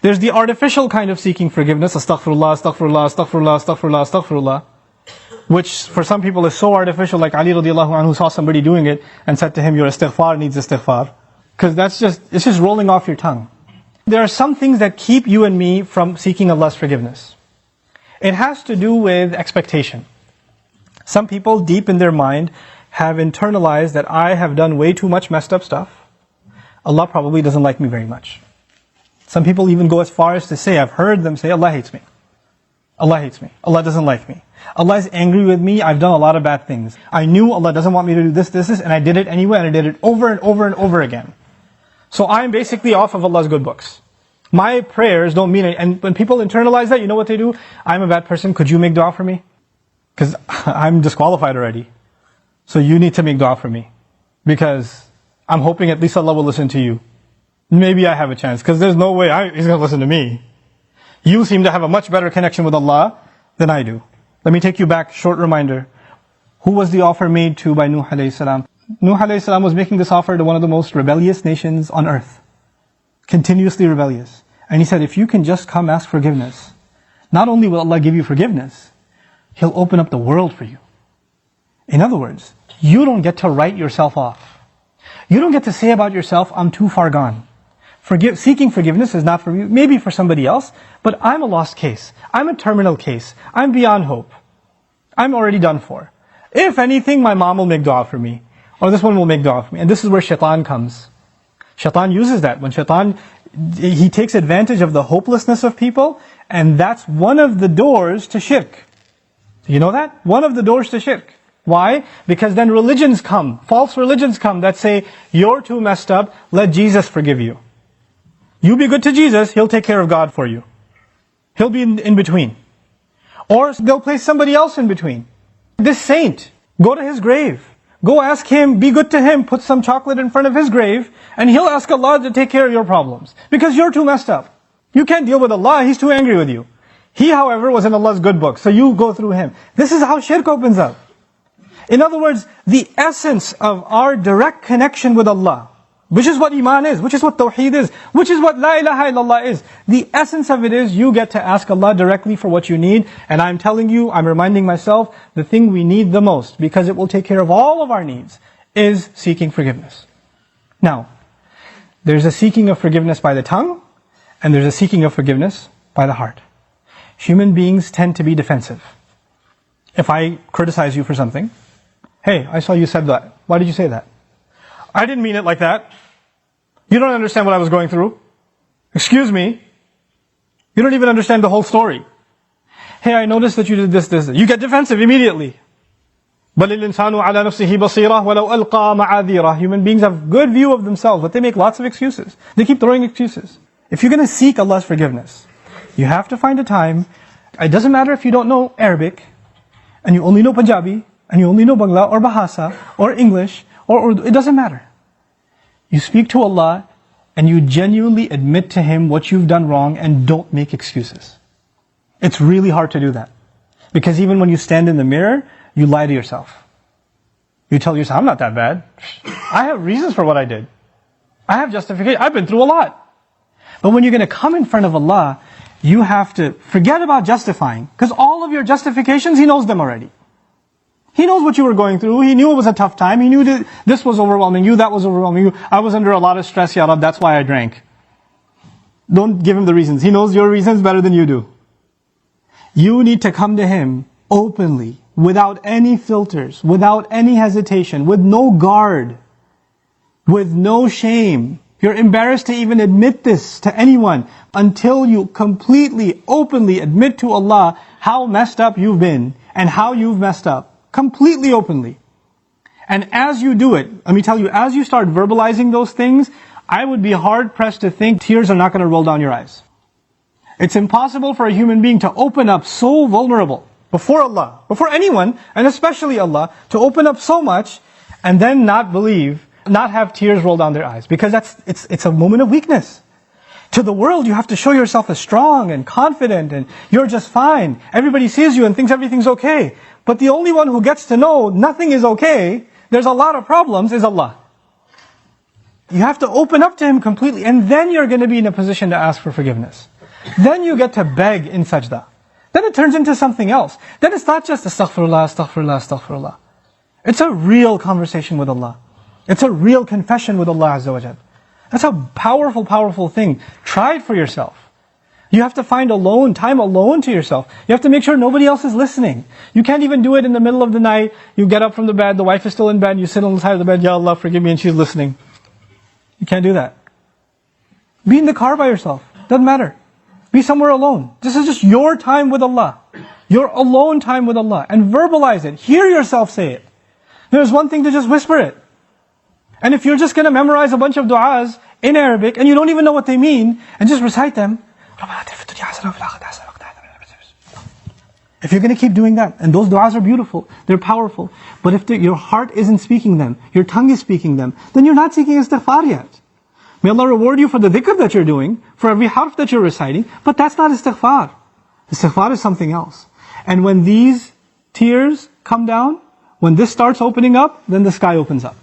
There's the artificial kind of seeking forgiveness, astaghfirullah, astaghfirullah, astaghfirullah, astaghfirullah, astaghfirullah, which for some people is so artificial, like Ali radiallahu anhu saw somebody doing it and said to him, your istighfar needs istighfar. Because it's just rolling off your tongue. There are some things that keep you and me from seeking Allah's forgiveness. It has to do with expectation. Some people deep in their mind have internalized that I have done way too much messed up stuff. Allah probably doesn't like me very much. Some people even go as far as to say, I've heard them say, Allah hates me. Allah hates me. Allah doesn't like me. Allah is angry with me. I've done a lot of bad things. I knew Allah doesn't want me to do this, and I did it anyway, and I did it over and over and over again. So I'm basically off of Allah's good books. My prayers don't mean it. And when people internalize that, you know what they do? I'm a bad person. Could you make dua for me? Because I'm disqualified already. So you need to make dua for me. Because I'm hoping at least Allah will listen to you. Maybe I have a chance. Because there's no way He's going to listen to me. You seem to have a much better connection with Allah than I do. Let me take you back, short reminder. Who was the offer made to by Nuh alayhi salam? Nuh alayhi salam was making this offer to one of the most rebellious nations on earth. Continuously rebellious. And he said, if you can just come ask forgiveness, not only will Allah give you forgiveness, He'll open up the world for you. In other words, you don't get to write yourself off. You don't get to say about yourself, I'm too far gone. Seeking forgiveness is not for you, maybe for somebody else, but I'm a lost case. I'm a terminal case. I'm beyond hope. I'm already done for. If anything, my mom will make dua for me. Or this one will make dua for me. And this is where shaitan comes. Shaitan uses that. When shaitan, he takes advantage of the hopelessness of people, and that's one of the doors to shirk. You know that? One of the doors to shirk. Why? Because then religions come, false religions come that say, you're too messed up, let Jesus forgive you. You be good to Jesus, He'll take care of God for you. He'll be in between. Or they'll place somebody else in between. This saint, go to his grave. Go ask him, be good to him, put some chocolate in front of his grave, and he'll ask Allah to take care of your problems. Because you're too messed up. You can't deal with Allah, He's too angry with you. He, however, was in Allah's good book, so you go through him. This is how shirk opens up. In other words, the essence of our direct connection with Allah, which is what Iman is, which is what Tawheed is, which is what La ilaha illallah is. The essence of it is you get to ask Allah directly for what you need. And I'm telling you, I'm reminding myself, the thing we need the most, because it will take care of all of our needs, is seeking forgiveness. Now, there's a seeking of forgiveness by the tongue, and there's a seeking of forgiveness by the heart. Human beings tend to be defensive. If I criticize you for something, hey, I saw you said that. Why did you say that? I didn't mean it like that. You don't understand what I was going through. Excuse me. You don't even understand the whole story. Hey, I noticed that you did this. You get defensive immediately. بَلِ الْإِنسَانُ عَلَى نَفْسِهِ بَصِيرًا وَلَوْ أَلْقَى مَعَاذِيرًا. Human beings have good view of themselves, but they make lots of excuses. They keep throwing excuses. If you're going to seek Allah's forgiveness, you have to find a time. It doesn't matter if you don't know Arabic, and you only know Punjabi, and you only know Bangla, or Bahasa, or English, or Urdu. It doesn't matter. You speak to Allah, and you genuinely admit to Him what you've done wrong, and don't make excuses. It's really hard to do that. Because even when you stand in the mirror, you lie to yourself. You tell yourself, I'm not that bad. I have reasons for what I did. I have justification. I've been through a lot. But when you're going to come in front of Allah, you have to forget about justifying. Because all of your justifications, He knows them already. He knows what you were going through. He knew it was a tough time. He knew that this was overwhelming you, that was overwhelming you. I was under a lot of stress, Ya Rab, that's why I drank. Don't give Him the reasons. He knows your reasons better than you do. You need to come to Him openly, without any filters, without any hesitation, with no guard, with no shame. You're embarrassed to even admit this to anyone until you completely, openly admit to Allah how messed up you've been and how you've messed up. Completely openly. And as you do it, let me tell you, as you start verbalizing those things, I would be hard pressed to think tears are not going to roll down your eyes. It's impossible for a human being to open up so vulnerable before Allah, before anyone, and especially Allah, to open up so much and then not believe, not have tears roll down their eyes. Because it's a moment of weakness. To the world, you have to show yourself as strong and confident and you're just fine. Everybody sees you and thinks everything's okay. But the only one who gets to know nothing is okay, there's a lot of problems, is Allah. You have to open up to Him completely, and then you're going to be in a position to ask for forgiveness. Then you get to beg in sajda. Then it turns into something else. Then it's not just astaghfirullah, astaghfirullah, astaghfirullah. It's a real conversation with Allah. It's a real confession with Allah Azza wa Jal. That's a powerful, powerful thing. Try it for yourself. You have to find time alone to yourself. You have to make sure nobody else is listening. You can't even do it in the middle of the night. You get up from the bed, the wife is still in bed, you sit on the side of the bed, Ya Allah, forgive me, and she's listening. You can't do that. Be in the car by yourself. Doesn't matter. Be somewhere alone. This is just your time with Allah. Your alone time with Allah. And verbalize it. Hear yourself say it. There's one thing to just whisper it. And if you're just going to memorize a bunch of du'as in Arabic and you don't even know what they mean, and just recite them, if you're going to keep doing that, and those du'as are beautiful, they're powerful, but if your heart isn't speaking them, your tongue is speaking them, then you're not seeking istighfar yet. May Allah reward you for the dhikr that you're doing, for every harf that you're reciting, but that's not istighfar. Istighfar is something else. And when these tears come down, when this starts opening up, then the sky opens up.